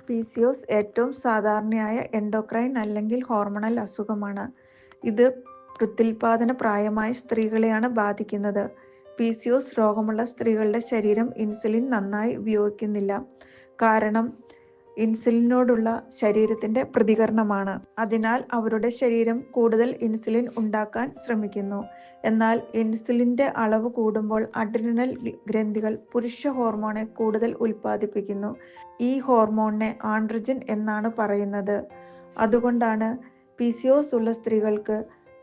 PCOS ഏറ്റവും സാധാരണയായ endocrine അല്ലെങ്കിൽ ഹോർമണൽ അസുഖമാണ്. ഇത് പ്രത്യുൽപാദന പ്രായമായ സ്ത്രീകളെയാണ് ബാധിക്കുന്നത്. PCOS രോഗമുള്ള സ്ത്രീകളുടെ ശരീരം ഇൻസുലിൻ നന്നായി ഉപയോഗിക്കുന്നില്ല. കാരണം ഇൻസുലിനോടുള്ള ശരീരത്തിന്റെ പ്രതികരണമാണ്. അതിനാൽ അവരുടെ ശരീരം കൂടുതൽ ഇൻസുലിൻ ഉണ്ടാക്കാൻ ശ്രമിക്കുന്നു. എന്നാൽ ഇൻസുലിന്റെ അളവ് കൂടുമ്പോൾ അഡ്രിനൽ ഗ്രന്ഥികൾ പുരുഷ ഹോർമോണെ കൂടുതൽ ഉൽപ്പാദിപ്പിക്കുന്നു. ഈ ഹോർമോണിനെ ആൻഡ്രോജൻ എന്നാണ് പറയുന്നത്. അതുകൊണ്ടാണ് PCOS ഉള്ള സ്ത്രീകൾക്ക്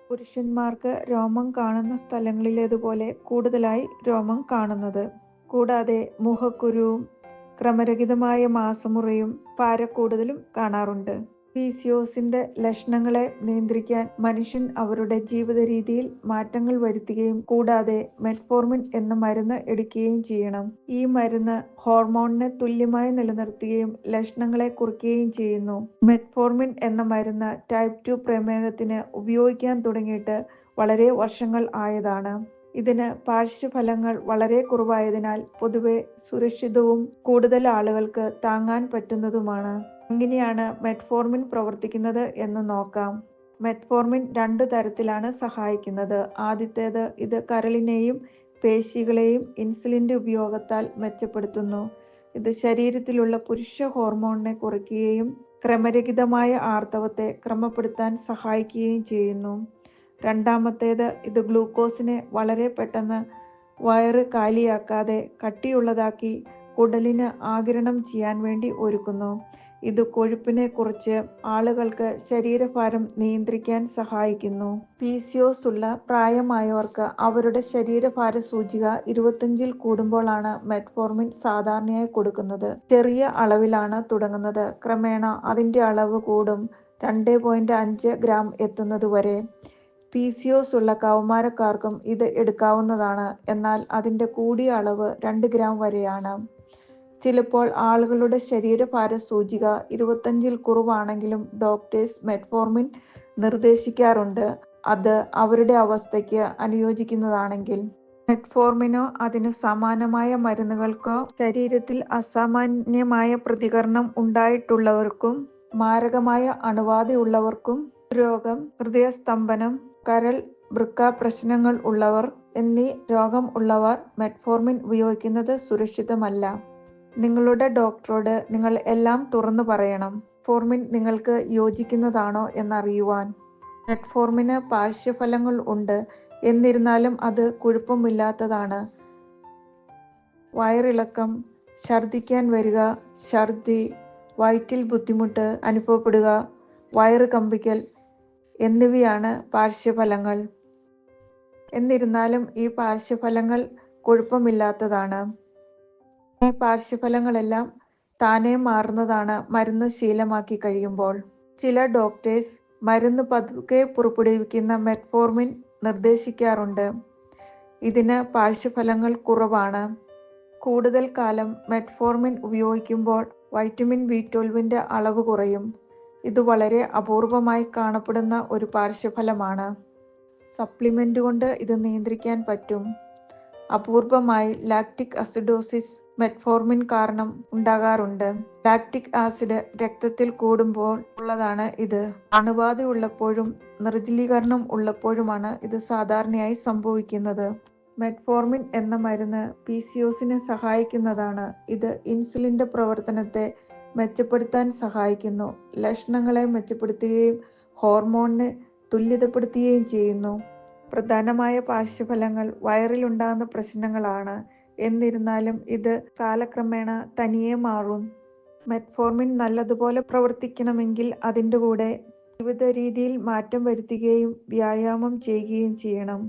പുരുഷന്മാർക്ക് രോമം കാണുന്ന സ്ഥലങ്ങളിലേതുപോലെ കൂടുതലായി രോമം കാണുന്നത്. കൂടാതെ മുഖക്കുരുവും ക്രമരഹിതമായ മാസമുറയും ഭാരക്കൂടുതലും കാണാറുണ്ട്. PCOSന്റെ ലക്ഷണങ്ങളെ നിയന്ത്രിക്കാൻ മനുഷ്യൻ അവരുടെ ജീവിത രീതിയിൽ മാറ്റങ്ങൾ വരുത്തുകയും കൂടാതെ മെറ്റ്ഫോർമിൻ എന്ന മരുന്ന് എടുക്കുകയും ചെയ്യണം. ഈ മരുന്ന് ഹോർമോണിനെ തുല്യമായി നിലനിർത്തുകയും ലക്ഷണങ്ങളെ കുറയ്ക്കുകയും ചെയ്യുന്നു. മെറ്റ്ഫോർമിൻ എന്ന മരുന്ന് ടൈപ്പ് 2 പ്രമേഹത്തിന് ഉപയോഗിക്കാൻ തുടങ്ങിയിട്ട് വളരെ വർഷങ്ങൾ ആയതാണ്. ഇതിന് പാർശ്വഫലങ്ങൾ വളരെ കുറവായതിനാൽ പൊതുവെ സുരക്ഷിതവും കൂടുതൽ ആളുകൾക്ക് താങ്ങാൻ പറ്റുന്നതുമാണ്. എങ്ങനെയാണ് മെറ്റ്ഫോർമിൻ പ്രവർത്തിക്കുന്നത് എന്ന് നോക്കാം. മെറ്റ്ഫോർമിൻ 2 തരത്തിലാണ് സഹായിക്കുന്നത്. ആദ്യത്തേത്, ഇത് കരളിനെയും പേശികളെയും ഇൻസുലിന്റെ ഉപയോഗത്താൽ മെച്ചപ്പെടുത്തുന്നു. ഇത് ശരീരത്തിലുള്ള പുരുഷ ഹോർമോണിനെ കുറയ്ക്കുകയും ക്രമരഹിതമായ ആർത്തവത്തെ ക്രമപ്പെടുത്താൻ സഹായിക്കുകയും ചെയ്യുന്നു. രണ്ടാമത്തേത്, ഇത് ഗ്ലൂക്കോസിനെ വളരെ പെട്ടെന്ന് വയറ് കാലിയാക്കാതെ കട്ടിയുള്ളതാക്കി കുടലിന് ആഗിരണം ചെയ്യാൻ വേണ്ടി ഒരുക്കുന്നു. ഇത് കൊഴുപ്പിനെ കുറച്ച് ആളുകൾക്ക് ശരീരഭാരം നിയന്ത്രിക്കാൻ സഹായിക്കുന്നു. PCOS ഉള്ള പ്രായമായവർക്ക് അവരുടെ ശരീരഭാര സൂചിക 25-ൽ കൂടുമ്പോഴാണ് മെറ്റ്ഫോർമിൻ സാധാരണയായി കൊടുക്കുന്നത്. ചെറിയ അളവിലാണ് തുടങ്ങുന്നത്. ക്രമേണ അതിന്റെ അളവ് കൂടും 2.5 ഗ്രാം എത്തുന്നതുവരെ. PCOS ഉള്ള കൗമാരക്കാർക്കും ഇത് എടുക്കാവുന്നതാണ്. എന്നാൽ അതിന്റെ കൂടിയ അളവ് 2 ഗ്രാം വരെയാണ്. ചിലപ്പോൾ ആളുകളുടെ ശരീരഭാര സൂചിക 25-ൽ കുറവാണെങ്കിലും ഡോക്ടേഴ്സ് മെറ്റ്ഫോർമിൻ നിർദ്ദേശിക്കാറുണ്ട്, അത് അവരുടെ അവസ്ഥയ്ക്ക് അനുയോജിക്കുന്നതാണെങ്കിൽ. മെറ്റ്ഫോർമിനോ അതിന് സമാനമായ മരുന്നുകൾക്കോ ശരീരത്തിൽ അസാമാന്യമായ പ്രതികരണം ഉണ്ടായിട്ടുള്ളവർക്കും മാരകമായ അണുബാധയുള്ളവർക്കും രോഗം, ഹൃദയസ്തംഭനം, കരൾ, വൃക്ക പ്രശ്നങ്ങൾ ഉള്ളവർ എന്നീ രോഗം ഉള്ളവർ മെറ്റ്ഫോർമിൻ ഉപയോഗിക്കുന്നത് സുരക്ഷിതമല്ല. നിങ്ങളുടെ ഡോക്ടറോട് നിങ്ങൾ എല്ലാം തുറന്നു പറയണം, ഫോർമിൻ നിങ്ങൾക്ക് യോജിക്കുന്നതാണോ എന്നറിയുവാൻ. മെറ്റ്ഫോർമിന് പാർശ്വഫലങ്ങൾ ഉണ്ട്, എന്നിരുന്നാലും അത് കുഴപ്പമില്ലാത്തതാണ്. വയറിളക്കം, ഛർദ്ദിക്കാൻ വരിക, ഛർദ്ദി, വയറ്റിൽ ബുദ്ധിമുട്ട് അനുഭവപ്പെടുക, വയറ് കമ്പിക്കൽ എന്നിവയാണ് പാർശ്വഫലങ്ങൾ. എന്നിരുന്നാലും ഈ പാർശ്വഫലങ്ങൾ കുഴപ്പമില്ലാത്തതാണ്. ഈ പാർശ്വഫലങ്ങളെല്ലാം താനെ മാറുന്നതാണ് മരുന്ന് ശീലമാക്കി കഴിയുമ്പോൾ. ചില ഡോക്ടേഴ്സ് മരുന്ന് പതുക്കെ പുറപ്പെടുവിക്കുന്ന മെറ്റ്ഫോർമിൻ നിർദ്ദേശിക്കാറുണ്ട്. ഇതിന് പാർശ്വഫലങ്ങൾ കുറവാണ്. കൂടുതൽ കാലം മെറ്റ്ഫോർമിൻ ഉപയോഗിക്കുമ്പോൾ വൈറ്റമിൻ B12ന്റെ അളവ് കുറയും. ഇത് വളരെ അപൂർവമായി കാണപ്പെടുന്ന ഒരു പാർശ്വഫലമാണ്. സപ്ലിമെന്റ് കൊണ്ട് ഇത് നിയന്ത്രിക്കാൻ പറ്റും. അപൂർവമായി ലാക്റ്റിക് അസിഡോസിസ് മെറ്റ്ഫോർമിൻ കാരണം ഉണ്ടാകാറുണ്ട്. ലാക്റ്റിക് ആസിഡ് രക്തത്തിൽ കൂടുമ്പോൾ ഉള്ളതാണ് ഇത്. അണുബാധ ഉള്ളപ്പോഴും നിർജ്ജലീകരണം ഉള്ളപ്പോഴുമാണ് ഇത് സാധാരണയായി സംഭവിക്കുന്നത്. മെറ്റ്ഫോർമിൻ എന്ന മരുന്ന് PCOSനെ സഹായിക്കുന്നതാണ്. ഇത് ഇൻസുലിന്റെ പ്രവർത്തനത്തെ മെച്ചപ്പെടുത്താൻ സഹായിക്കുന്നു, ലക്ഷണങ്ങളെ മെച്ചപ്പെടുത്തുകയും ഹോർമോണിനെ തുല്യതപ്പെടുത്തുകയും ചെയ്യുന്നു. പ്രധാനമായ പാർശ്വഫലങ്ങൾ വയറിലുണ്ടാകുന്ന പ്രശ്നങ്ങളാണ്. എന്നിരുന്നാലും ഇത് കാലക്രമേണ തനിയെ മാറും. മെറ്റ്ഫോർമിൻ നല്ലതുപോലെ പ്രവർത്തിക്കണമെങ്കിൽ അതിൻ്റെ കൂടെ ജീവിത രീതിയിൽ മാറ്റം വരുത്തുകയും വ്യായാമം ചെയ്യുകയും ചെയ്യണം.